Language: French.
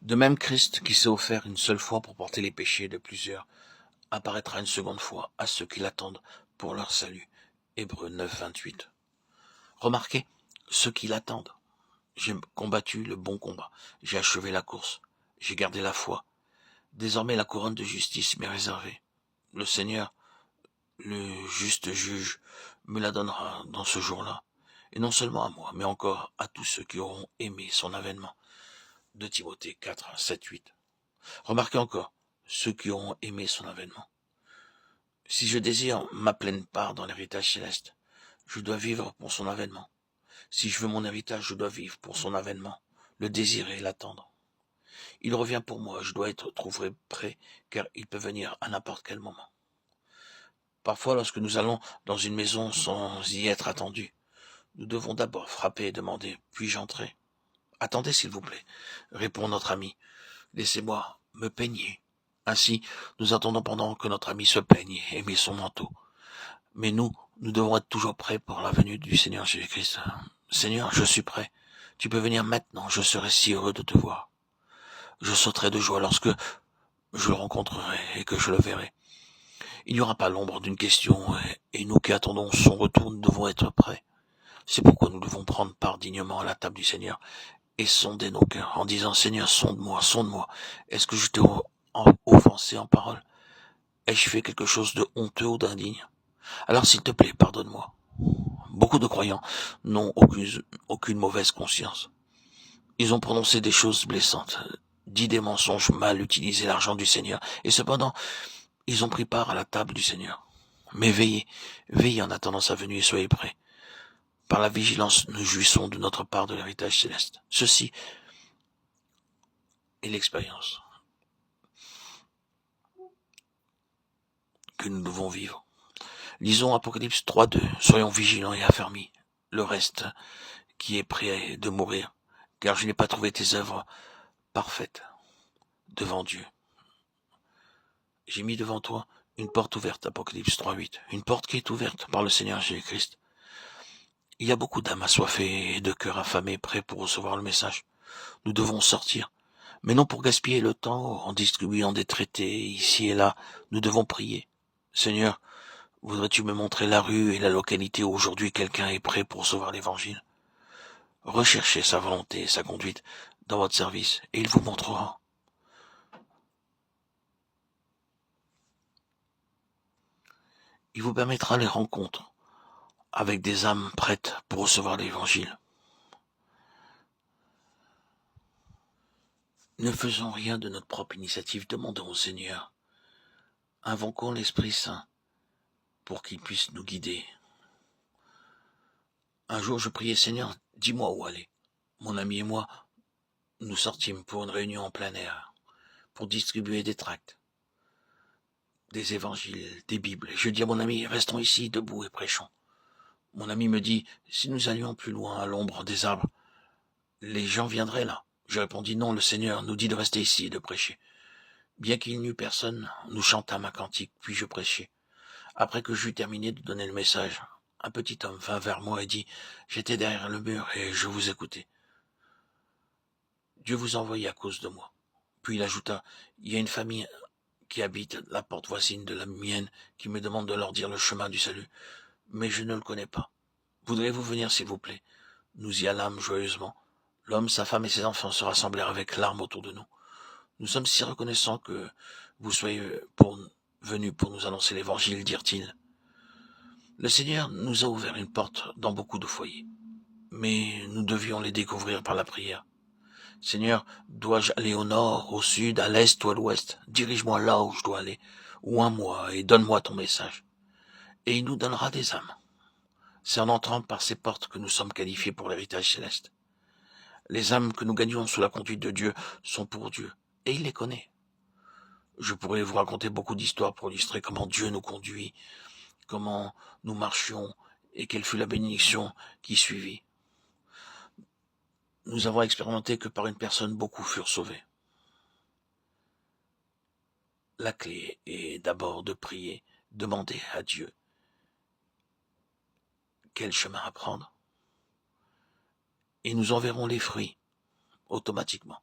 De même, Christ, qui s'est offert une seule fois pour porter les péchés de plusieurs, apparaîtra une seconde fois à ceux qui l'attendent pour leur salut. Hébreux 9, 28. Remarquez, ceux qui l'attendent. J'ai combattu le bon combat, j'ai achevé la course, j'ai gardé la foi. Désormais la couronne de justice m'est réservée. Le Seigneur, le juste juge, me la donnera dans ce jour-là. Et non seulement à moi, mais encore à tous ceux qui auront aimé son avènement. De Timothée 4, 7, 8. Remarquez encore, ceux qui auront aimé son avènement. Si je désire ma pleine part dans l'héritage céleste, je dois vivre pour son avènement. Si je veux mon héritage, je dois vivre pour son avènement, le désirer, l'attendre. Il revient pour moi, je dois être trouvé prêt, car il peut venir à n'importe quel moment. Parfois, lorsque nous allons dans une maison sans y être attendus, nous devons d'abord frapper et demander « Puis-je entrer ?» « Attendez, s'il vous plaît, » répond notre ami. « Laissez-moi me peigner. » Ainsi, nous attendons pendant que notre ami se peigne et met son manteau. Mais nous devons être toujours prêts pour la venue du Seigneur Jésus-Christ. « Seigneur, je suis prêt. Tu peux venir maintenant, je serai si heureux de te voir. Je sauterai de joie lorsque je le rencontrerai et que je le verrai. » Il n'y aura pas l'ombre d'une question, et nous qui attendons son retour, nous devons être prêts. C'est pourquoi nous devons prendre part dignement à la table du Seigneur et sonder nos cœurs en disant « Seigneur, sonde-moi, sonde-moi. Est-ce que je t'ai offensé en parole? Ai-je fait quelque chose de honteux ou d'indigne? Alors s'il te plaît, pardonne-moi. » Beaucoup de croyants n'ont aucune mauvaise conscience. Ils ont prononcé des choses blessantes, dit des mensonges, mal utilisé l'argent du Seigneur, et cependant, ils ont pris part à la table du Seigneur. Mais veillez en attendant sa venue et soyez prêts. Par la vigilance, nous jouissons de notre part de l'héritage céleste. Ceci est l'expérience que nous devons vivre. Lisons Apocalypse 3.2. Soyons vigilants et affermis. Le reste qui est prêt de mourir, car je n'ai pas trouvé tes œuvres parfaites devant Dieu. J'ai mis devant toi une porte ouverte, Apocalypse 3.8. Une porte qui est ouverte par le Seigneur Jésus-Christ. Il y a beaucoup d'âmes assoiffées et de cœurs affamés, prêts pour recevoir le message. Nous devons sortir, mais non pour gaspiller le temps en distribuant des traités ici et là. Nous devons prier. Seigneur, voudrais-tu me montrer la rue et la localité où aujourd'hui quelqu'un est prêt pour recevoir l'évangile? Recherchez sa volonté et sa conduite dans votre service, et il vous montrera. Il vous permettra les rencontres avec des âmes prêtes pour recevoir l'évangile. Ne faisons rien de notre propre initiative, demandons au Seigneur. Invoquons l'Esprit Saint pour qu'il puisse nous guider. Un jour, je priais, Seigneur, dis-moi où aller. Mon ami et moi, nous sortîmes pour une réunion en plein air, pour distribuer des tracts, des évangiles, des Bibles. Je dis à mon ami, restons ici, debout et prêchons. Mon ami me dit, si nous allions plus loin à l'ombre des arbres, les gens viendraient là. Je répondis, non, le Seigneur nous dit de rester ici et de prêcher. Bien qu'il n'y eût personne, nous chantâmes un cantique, puis je prêchai. Après que j'eus terminé de donner le message, un petit homme vint vers moi et dit, j'étais derrière le mur et je vous écoutais. Dieu vous envoyait à cause de moi. Puis il ajouta, il y a une famille qui habite la porte voisine de la mienne qui me demande de leur dire le chemin du salut, mais je ne le connais pas. Voudriez-vous venir, s'il vous plaît? Nous y allâmes joyeusement. L'homme, sa femme et ses enfants se rassemblèrent avec larmes autour de nous. Nous sommes si reconnaissants que vous soyez venus pour nous annoncer l'évangile, dirent-ils. Le Seigneur nous a ouvert une porte dans beaucoup de foyers, mais nous devions les découvrir par la prière. Seigneur, dois-je aller au nord, au sud, à l'est ou à l'ouest? Dirige-moi là où je dois aller, oins-moi et donne-moi ton message. Et il nous donnera des âmes. C'est en entrant par ces portes que nous sommes qualifiés pour l'héritage céleste. Les âmes que nous gagnons sous la conduite de Dieu sont pour Dieu, et il les connaît. Je pourrais vous raconter beaucoup d'histoires pour illustrer comment Dieu nous conduit, comment nous marchions et quelle fut la bénédiction qui suivit. Nous avons expérimenté que par une personne, beaucoup furent sauvés. La clé est d'abord de prier, demander à Dieu quel chemin à prendre. Et nous en verrons les fruits automatiquement.